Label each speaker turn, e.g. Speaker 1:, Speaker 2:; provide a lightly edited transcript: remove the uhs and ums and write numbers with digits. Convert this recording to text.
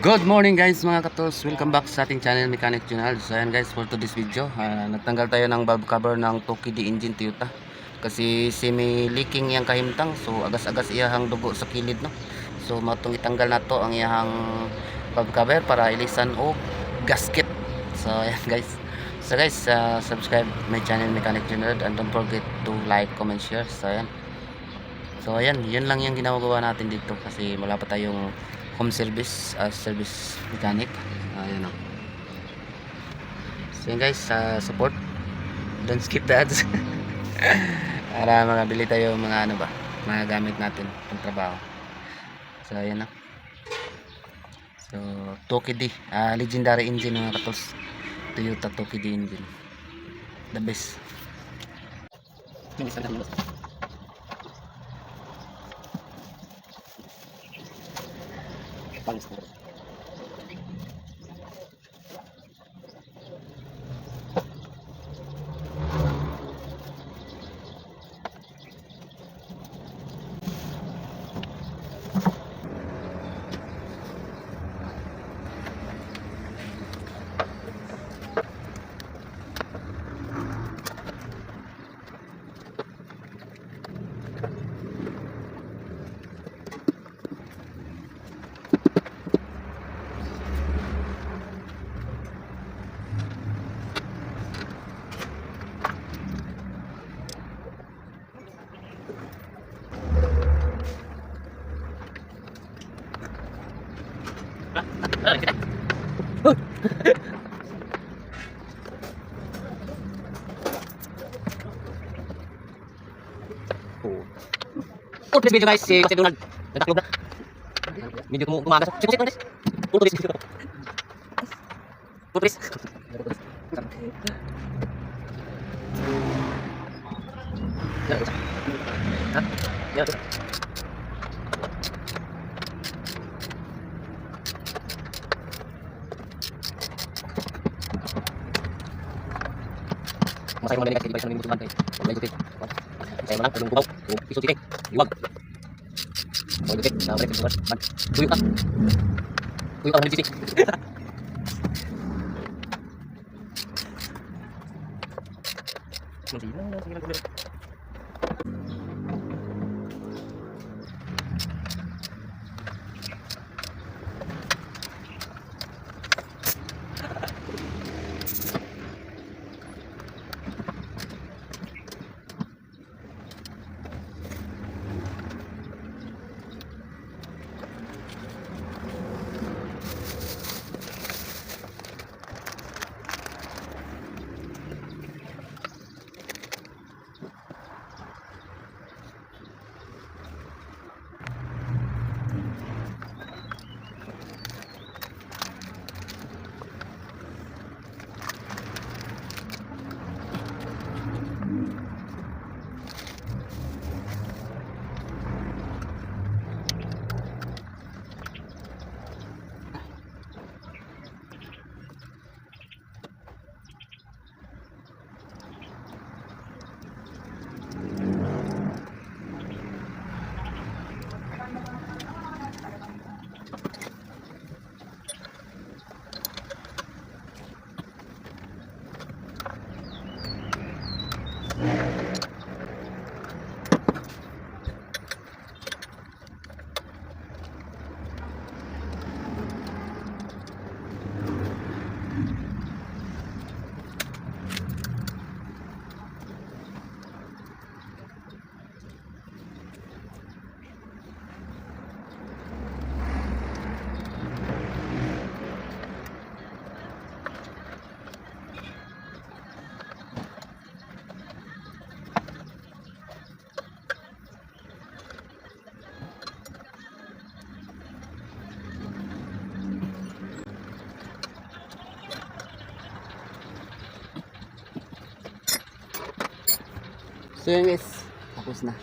Speaker 1: Good morning guys mga katos, welcome back sa ating channel Mechanic Channel. So ayan guys, for today's video nagtanggal tayo ng valve cover ng Tokidi engine Toyota kasi semi leaking yang kahimtang. So agas-agas iyahang dugo sa kilid no. So matong itanggal na to ang iyahang valve cover para ilisan o gasket. So ayan guys. So guys, subscribe my channel Mechanic Channel and don't forget to like, comment, share. So ayan, yun lang yung ginagawa natin dito kasi wala pa tayong home service as service mechanic. Ayan o. So yun guys, support, don't skip the ads para makabili tayo mga ano ba, mga gamit natin pang trabaho. So ayan o. So Tokidi, legendary engine mga katos, Toyota Tokidi engine, the best. Oh, please video guys, si Jose Donald nagtaklog na. Medyo kumagas. Si Jose Donald. Puto please. Puto please. Ha? Ya. Masaya mo na guys, di ba isang minuto man kayo. Online tutin. Masaya mo lang, tulong bubaw. Piso titik. Iwag. So, tutik. Balik sa man. Tuyo ka. Tuyo ka, mga titik. Sige lang. So yun guys, tapos na.